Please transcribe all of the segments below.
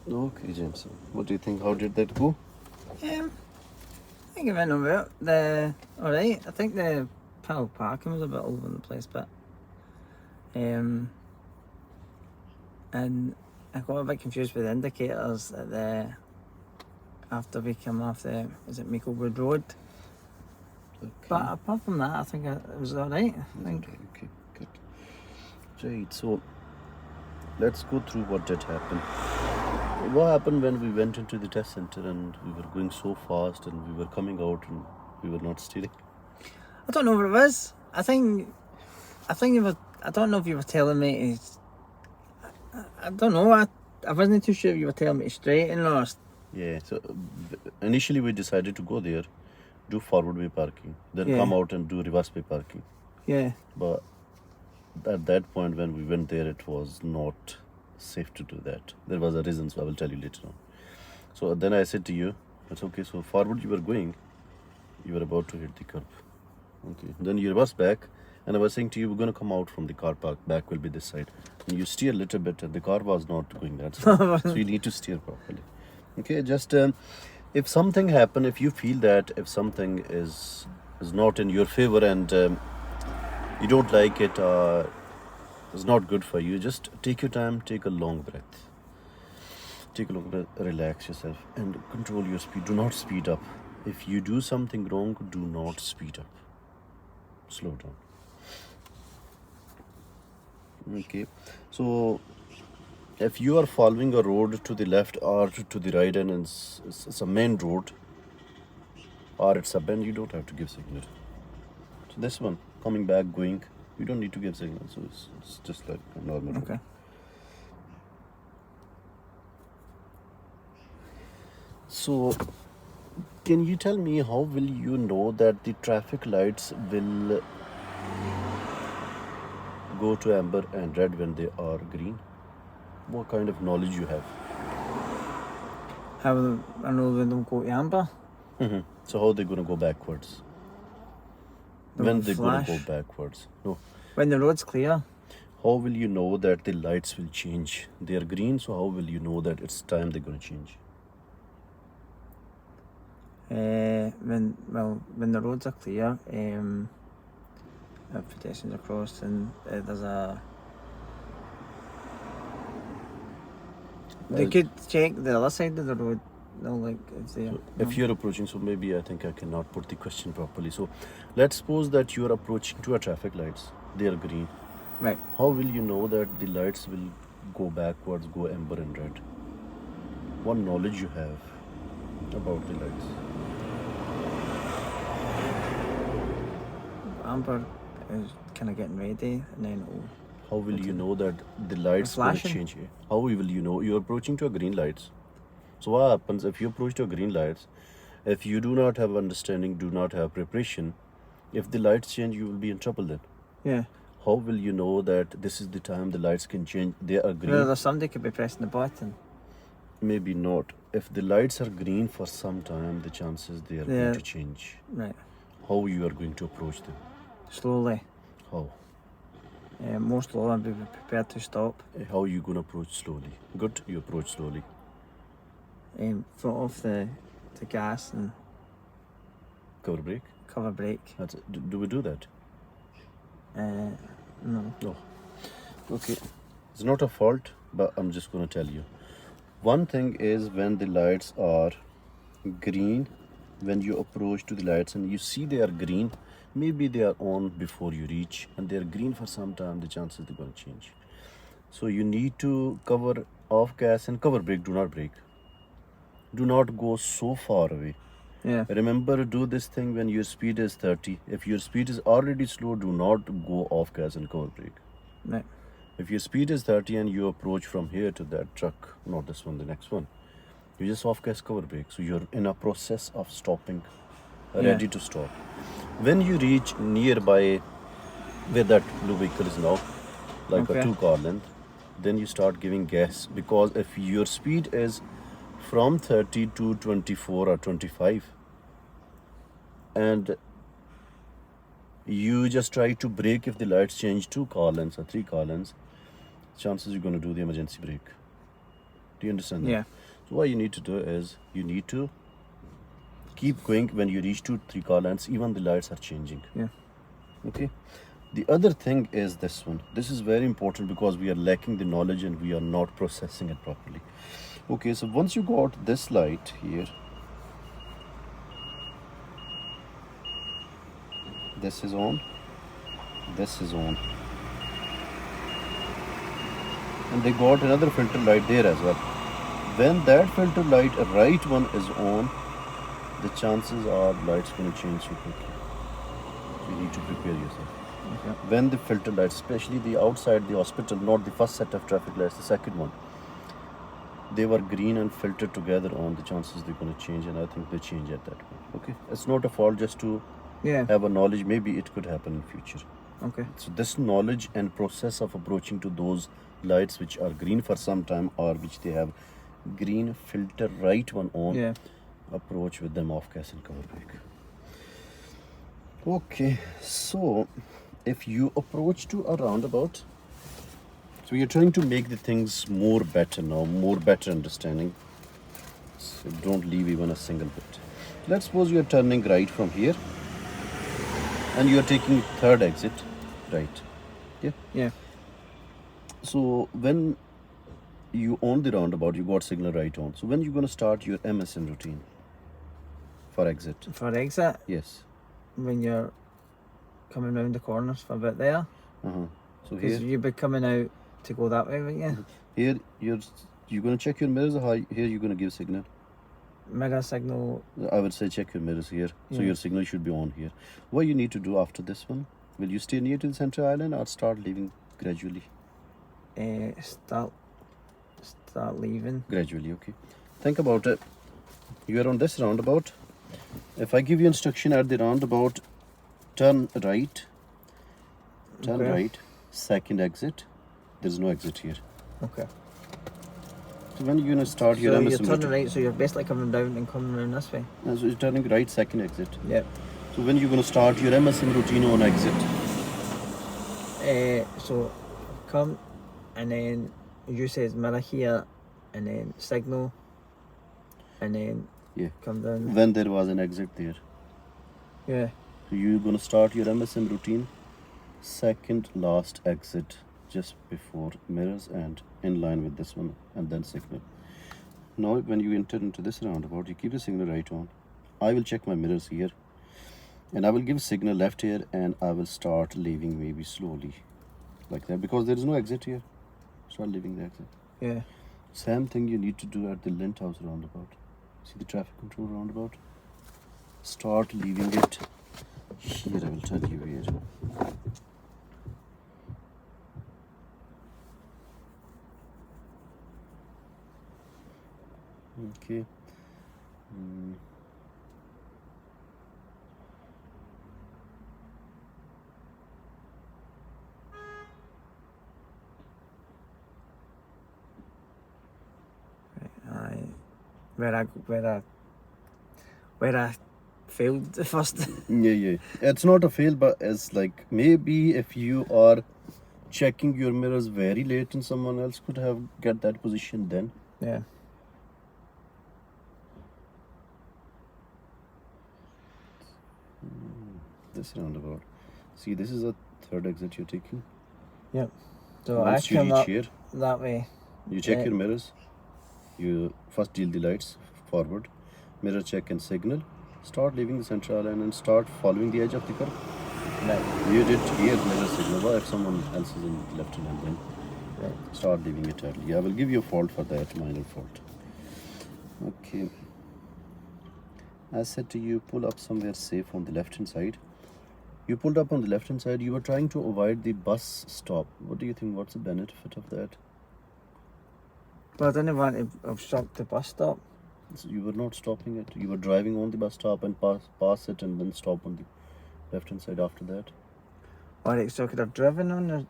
Okay, James. What do you think? How did that go? I think it went alright. I think the panel parking was a bit all over the place, but and I got a bit confused with the indicators at after we came off the Meiklewood Road. Okay. But apart from that, I think it was alright. I think. Okay, good. Right, so let's go through what did happen. What happened when we went into the test center and we were going so fast and we were coming out and we were not steering? I don't know what it was. I think you were. I don't know if you were telling me to. I don't know. I wasn't too sure if you were telling me to straighten or. Yeah, so initially we decided to go there, do forward way parking, then Yeah. come out and do reverse way parking. Yeah. But at that point when we went there, it was not safe to do that. There was a reason, so I will tell you later on. So then I said to you, it's okay, so forward you were going, you were about to hit the curb. Okay, then you reverse back, and I was saying to you, we're going to come out from the car park, back will be this side. And you steer a little bit, and the car was not going that side. So you need to steer properly. Okay, just if something happen, if you feel that if something is not in your favor and you don't like it, it's not good for you, just take your time, take a long breath. Take a long breath, relax yourself and control your speed. Do not speed up. If you do something wrong, do not speed up. Slow down. Okay, so if you are following a road to the left or to the right and it's a main road or it's a bend, you don't have to give signal. So this one, coming back, going, you don't need to give signal. So it's just like a normal road. Okay. So can you tell me how will you know that the traffic lights will go to amber and red when they are green? What kind of knowledge you have? How I know when them go to amber. So how they gonna go backwards? When they gonna go backwards? No. When the road's clear. How will you know that the lights will change? They are green, so how will you know that it's time they're gonna change? When the roads are clear, if pedestrians are crossed and there's a. They could check the other side of the road. No, like if they. So if you're approaching, so maybe I think I cannot put the question properly. So let's suppose that you are approaching to a traffic lights. They are green. Right. How will you know that the lights will go backwards, go amber and red? What knowledge you have about the lights? Amber is kind of getting ready, and then how will you know that the lights will change? How will you know? You're approaching to a green lights. So what happens if you approach to a green lights? If you do not have understanding, do not have preparation, if the lights change, you will be in trouble then. Yeah. How will you know that this is the time the lights can change? They are green. Well, somebody could be pressing the button. Maybe not. If the lights are green for some time, the chances they are going to change. Right. How you are going to approach them? Slowly. How? More slowly and be prepared to stop. How are you going to approach slowly? Good, you approach slowly. Foot off the gas and cover brake. Cover brake. That's it. Do we do that? No. No. Okay. It's not a fault, but I'm just going to tell you. One thing is when the lights are green, when you approach to the lights and you see they are green, maybe they are on before you reach and they are green for some time, the chances they're going to change. So you need to cover off gas and cover brake, do not brake. Do not go so far away. Yeah. Remember, do this thing when your speed is 30. If your speed is already slow, do not go off gas and cover brake. Right. If your speed is 30 and you approach from here to that truck, not this one, the next one, you just off gas cover brake. So you're in a process of stopping, ready to stop. When you reach nearby where that blue vehicle is now, like a 2-car length, then you start giving gas, because if your speed is from 30 to 24 or 25 and you just try to brake if the lights change 2-car lengths or 3-car lengths, chances you're going to do the emergency brake. Do you understand that? Yeah. So what you need to do is you need to keep going. When you reach to 3 car lengths, even the lights are changing. Yeah. Okay. The other thing is this one. This is very important because we are lacking the knowledge and we are not processing it properly. Okay, so once you got this light here, this is on, this is on, and they got another filter light there as well. When that filter light, right one, is on, the chances are light's going to change so quickly. You need to prepare yourself. Okay. When the filter lights, especially the outside the hospital, not the first set of traffic lights, the second one, they were green and filtered together on, the chances they're going to change, and I think they change at that point. Okay, it's not a fault, just to Yeah. have a knowledge. Maybe it could happen in future. Okay. So this knowledge and process of approaching to those lights which are green for some time, or which they have green filter right one on, Yeah. approach with them off gas and cover brake. Okay, so if you approach to a roundabout, so you're trying to make the things more better now, more better understanding. So don't leave even a single bit. Let's suppose you're turning right from here and you're taking third exit right. Yeah. Yeah. So when you on the roundabout, you got signal right on. So when you're gonna start your MSN routine for exit? For exit, Yes. when you're coming round the corners for a bit there, Uh-huh. So because here, you'd be coming out to go that way, wouldn't you? here you're gonna check your mirrors, or how here you're gonna give signal? Mirror signal. I would say check your mirrors here. So Yeah. your signal should be on here. What you need to do after this one, will you stay near to the center island or start leaving gradually? Start leaving. Gradually, okay. Think about it. You are on this roundabout. If I give you instruction at the roundabout, turn right, Okay. right, second exit. There's no exit here. Okay. So when you're gonna start your So you're MSM turning routine? right, so you're basically coming down and coming around this way. So you're turning right, second exit. Yep. So when you're gonna start your MSM routine on exit? So come, and then you says mirror here, and then signal, and then Yeah. come down. When there was an exit there. Yeah. So you're gonna start your MSM routine, second last exit, just before mirrors and in line with this one, and then signal. Now when you enter into this roundabout, you keep the signal right on. I will check my mirrors here, and I will give signal left here, and I will start leaving maybe slowly, like that, because there is no exit here. Start leaving the exit. Yeah. Same thing you need to do at the Lint House roundabout. See the traffic control roundabout? Start leaving it here. I will tell you where. Okay. Aye. Where I failed the first. Yeah. It's not a fail, but it's like maybe if you are checking your mirrors very late and someone else could have get that position then. Yeah. This roundabout. See, this is a third exit you're taking. Yep. So Once I you come reach up here, that way. you check Yeah. your mirrors. You first deal the lights forward, mirror check and signal. Start leaving the central line and start following the edge of the curve. Right. You did here mirror signal. What if someone else is in the left hand then? Right. Start leaving it early. I will give you a fault for that, minor fault. Okay. I said to you, pull up somewhere safe on the left hand side. You pulled up on the left hand side. You were trying to avoid the bus stop. What do you think? What's the benefit of that? But I didn't want to obstruct the bus stop. So you were not stopping it. You were driving on the bus stop and pass it and then stop on the left hand side after that. Alright, so I could have driven on the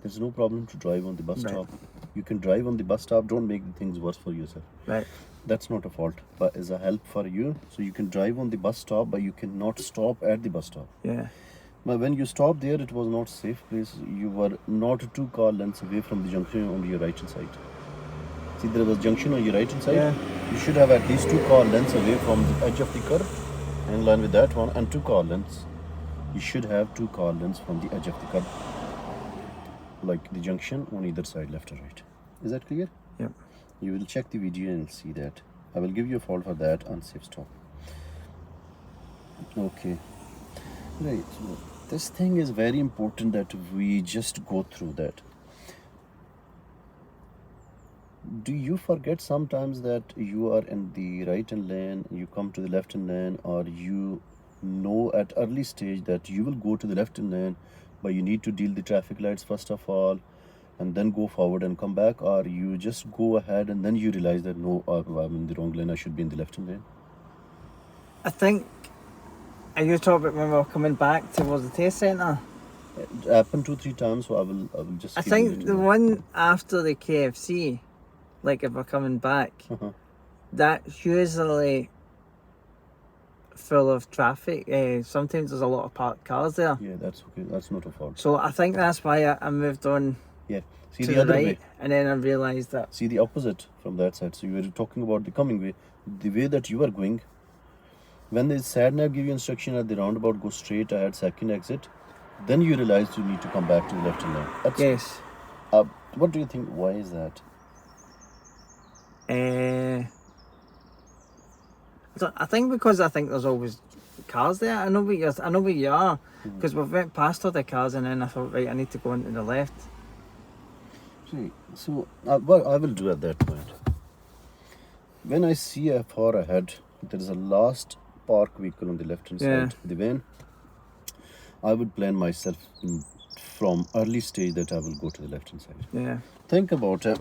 There's no problem to drive on the bus Right. stop. You can drive on the bus stop. Don't make things worse for yourself. right. That's not a fault, but is a help for you. So you can drive on the bus stop, but you cannot stop at the bus stop. Yeah. But when you stopped there, it was not safe place. You were not 2 car lengths away from the junction on your right hand side. See, there was junction on your right hand side. Yeah. You should have at least 2 car lengths away from the edge of the curve, in line with that one, and 2 car lengths. You should have 2 car lengths from the edge of the curve, like the junction on either side, left or right. Is that clear? Yep. You will check the video and see that. I will give you a fault for that unsafe stop. Okay. Right. So this thing is very important that we just go through that. Do you forget sometimes that you are in the right hand lane, you come to the left hand lane, or you know at early stage that you will go to the left hand lane, but you need to deal the traffic lights first of all, and then go forward and come back, or you just go ahead and then you realize that no, I'm in the wrong lane, I should be in the left hand lane? I think. Are you talking about when we were coming back towards the test centre? It happened 2-3 times, so I will just. I keep you think the to know. one after the KFC, like if we're coming back, Uh-huh. that's usually full of traffic. Sometimes there's a lot of parked cars there. Yeah, that's okay. That's not a fault. So I think that's why I moved on Yeah. See to the the other right, way. and then I realised that. See the opposite from that side. So you were talking about the coming way, the way that you are going. When the sat nav give you instruction at the roundabout, go straight ahead, second exit, then you realize you need to come back to the left hand lane. That's, Yes. what do you think? Why is that? I think because I think there's always cars there. I know where you are, because we went past all the cars, and then I thought, right, I need to go into the left. See, so what I will do at that point, when I see a far ahead, there is a last park vehicle on the left hand Yeah. side of the van, I would plan myself from early stage that I will go to the left hand side. Yeah. Think about it.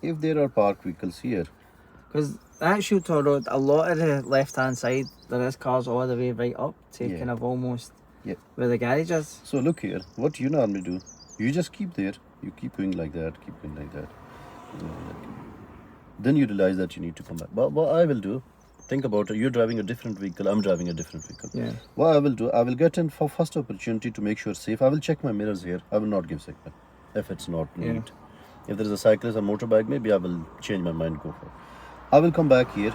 If there are park vehicles here, Because that Shooter Road, a lot of the left-hand side, there is cars all the way right up to Yeah. kind of almost Yeah. where the garage is. so look here, what you normally do, you just keep there, you keep going like that, keep going like that. Then you realize that you need to come back. But what I will do, think about it, you're driving a different vehicle, I'm driving a different vehicle. Yeah. What I will do, I will get in for first opportunity to make sure safe. I will check my mirrors here. I will not give signal if it's not Yeah. need. If there is a cyclist or motorbike, maybe I will change my mind, go for it. I will come back here.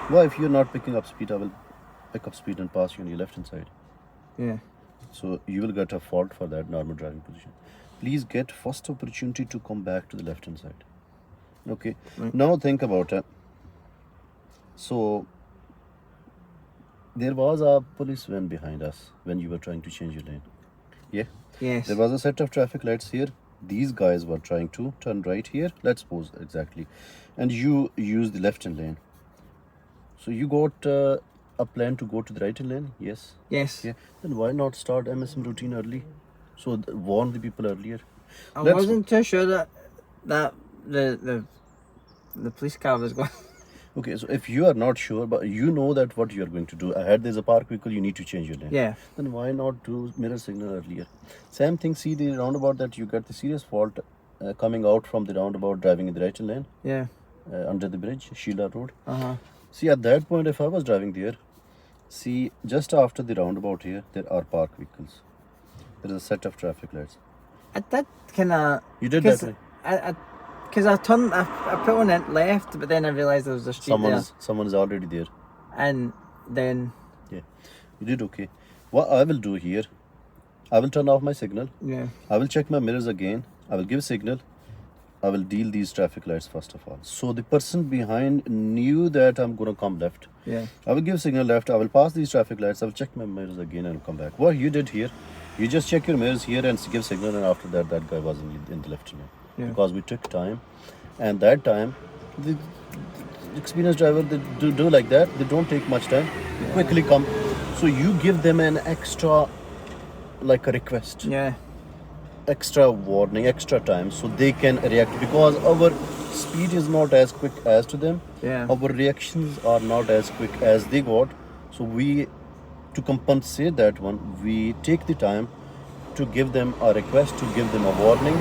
Why, if you're not picking up speed, I will pick up speed and pass you on your left hand side. Yeah. So you will get a fault for that normal driving position. Please get first opportunity to come back to the left hand side. Okay. Right. Now think about it. So there was a police van behind us when you were trying to change your lane. Yeah. Yes. There was a set of traffic lights here. These guys were trying to turn right here. Let's pause exactly. And you use the left hand lane. So you got a plan to go to the right hand lane? Yes. Yes. Yeah. Then why not start MSM routine early? So warn the people earlier. I Let's- wasn't too sure that the police car was going. Okay, so if you are not sure, but you know that what you are going to do, ahead there's a park vehicle, you need to change your lane. Yeah. Then why not do mirror signal earlier? Same thing, see the roundabout that you get the serious fault coming out from the roundabout, driving in the right lane Yeah. under the bridge, Sheila Road. Uh-huh. See, at that point, if I was driving there, see, just after the roundabout here, there are park vehicles. There is a set of traffic lights. I did kind of. You did that way. Because I put on it left, but then I realised there was a street there. Someone is already there. And then, Yeah, you did okay. What I will do here, I will turn off my signal. yeah. I will check my mirrors again. I will give signal. I will deal these traffic lights first of all. So the person behind knew that I'm gonna come left. Yeah. I will give signal left. I will pass these traffic lights. I will check my mirrors again and come back. What you did here, you just check your mirrors here and give signal, and after that, that guy was in the left lane. Yeah. Because we took time, and that time, the experienced driver, they do like that. They don't take much time. Quickly come. So you give them an extra, like a request, Yeah. extra warning, extra time, so they can react, because our speed is not as quick as to them. Yeah. Our reactions are not as quick as they got. So we, to compensate that one, we take the time to give them a request, to give them a warning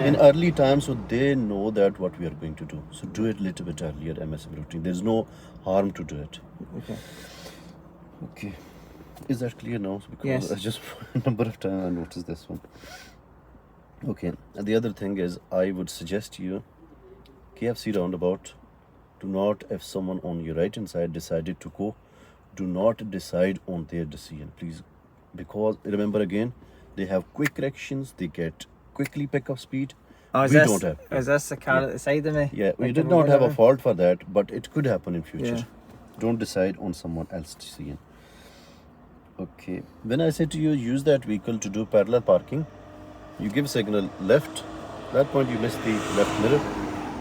in early time, so they know that what we are going to do. So do it a little bit earlier, MSM routine. There's no harm to do it. Okay. Okay. Is that clear now? Because Yes. I just a number of times I noticed this one. Okay. And the other thing is, I would suggest you KFC roundabout. Do not, if someone on your right hand side decided to go, do not decide on their decision, please. Because remember again, they have quick corrections, they get quickly pick up speed. Oh, We don't have. Is this the car at the side of me? Yeah, we Like did I'm not have a going fault for that, but it could happen in future. Yeah. Don't decide on someone else's decision. Okay. When I say to you, use that vehicle to do parallel parking, you give signal left. That point you miss the left mirror.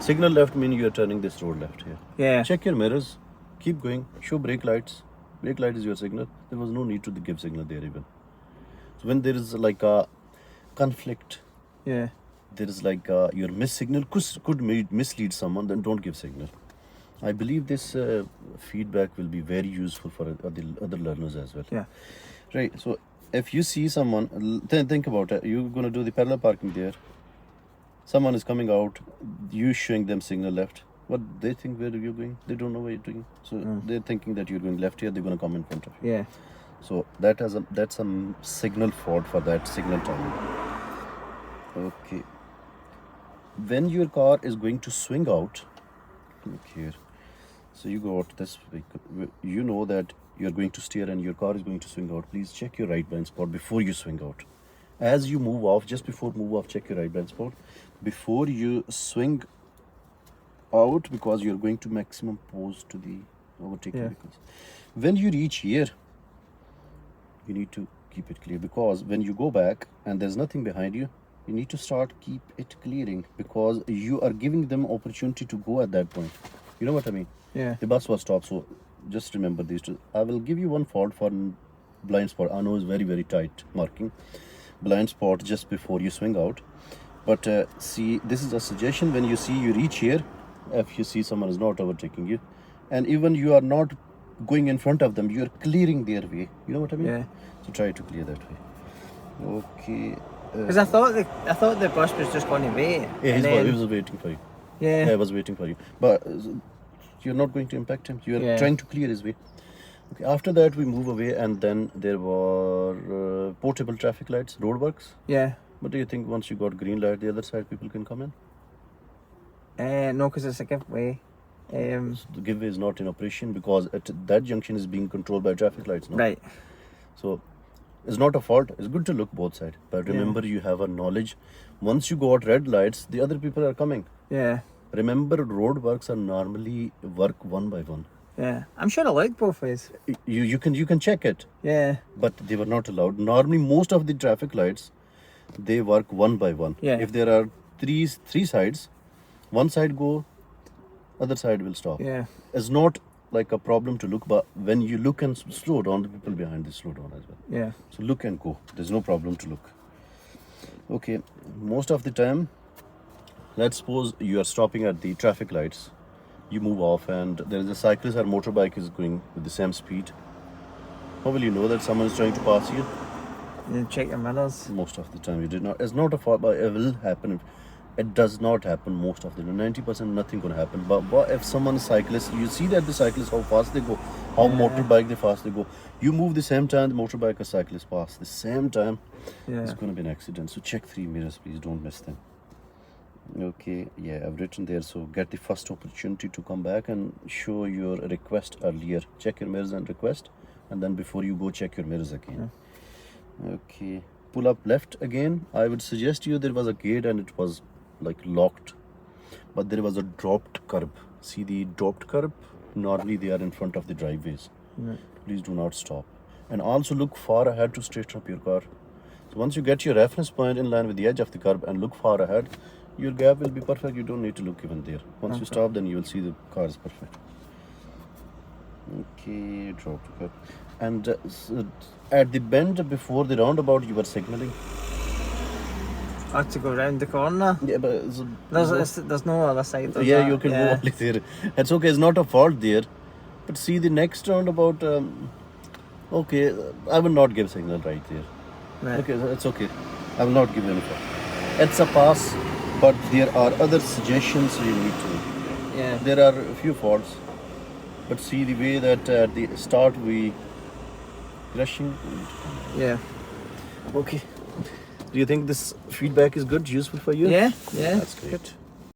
Signal left means you are turning this road left here. Yeah. Check your mirrors. Keep going. Show brake lights. Brake light is your signal. There was no need to give signal there even. So when there is like a conflict, Yeah. there is like your miss signal could mislead someone, then don't give signal. I believe this feedback will be very useful for other learners as well. Yeah. Right. So if you see someone, think about it. You're gonna do the parallel parking there. Someone is coming out. You showing them signal left. What they think where you're going? They don't know where you're doing. So they're thinking that you're going left here. They're gonna come in front of you. Yeah. So that's a signal fault for that signal timing. Okay. When your car is going to swing out, look here. So you go out this vehicle. You know that you're going to steer and your car is going to swing out. Please check your right blind spot before you swing out. As you move off, just before move off, check your right blind spot before you swing out, because you're going to maximum pose to the overtaking vehicles. When you reach here, you need to keep it clear, because when you go back and there's nothing behind you, you need to keep it clearing, because you are giving them opportunity to go at that point. You know what I mean? Yeah. The bus was stopped, so just remember these two. I will give you one fault for blind spot. I know it's very, very tight marking. Blind spot just before you swing out. But see, this is a suggestion. When you see you reach here, if you see someone is not overtaking you, and even you are not going in front of them, you are clearing their way. You know what I mean? Yeah. So try to clear that way. Okay. Because I thought the bus was just going to wait. Yeah, and he was waiting for you. Yeah. Yeah, I was waiting for you. But you're not going to impact him. You're trying to clear his way. Okay. After that, we move away, and then there were portable traffic lights, roadworks. Yeah. What do you think? Once you got green light, the other side people can come in. No, because it's a giveaway. So the giveaway is not in operation because that junction is being controlled by traffic lights. No? Right. So it's not a fault. It's good to look both sides, but remember you have a knowledge. Once you got red lights, the other people are coming. Yeah. Remember, roadworks are normally work one by one. Yeah. I'm sure I like both ways. You can check it. Yeah. But they were not allowed. Normally, most of the traffic lights, they work one by one. Yeah. If there are three sides, one side go, other side will stop. Yeah. It's not like a problem to look, but when you look and slow down, the people behind this slow down as well. Yeah. So look and go. There's no problem to look. Okay. Most of the time, let's suppose you are stopping at the traffic lights. You move off and there is a cyclist or motorbike is going with the same speed. How will you know that someone is trying to pass you? You check your mirrors. Most of the time you did not. It's not a fault, but it will happen. It does not happen most of the time. 90% nothing gonna happen. But if someone is cyclist, you see that the cyclist how fast they go, how motorbike they fast they go. You move the same time the motorbike or cyclist pass the same time. Yeah. It's gonna be an accident. So check 3 mirrors, please. Don't miss them. Okay, yeah, I've written there. So get the first opportunity to come back and show your request earlier. Check your mirrors and request, and then before you go, check your mirrors again. Okay, pull up left again. I would suggest you there was a gate and it was like locked, but there was a dropped curb. See the dropped curb? Normally they are in front of the driveways. Please do not stop, and also look far ahead to straighten up your car. So once you get your reference point in line with the edge of the curb and look far ahead, your gap will be perfect. You don't need to look even there. Once you stop, then you will see the car is perfect. Okay, drop the curb. And at the bend before the roundabout, you were signaling. I have to go round the corner. Yeah, but There's no other side. Of yeah, that. you can go only there. It's okay. It's not a fault there. But see the next roundabout. Okay, I will not give signal right there. Right. Okay, it's okay. I will not give any fault. It's a pass, but there are other suggestions you need to. Yeah. There are a few faults, but see the way that at the start we rushing. Yeah. Okay. Do you think this feedback is good, useful for you? Yeah. Yeah. That's great.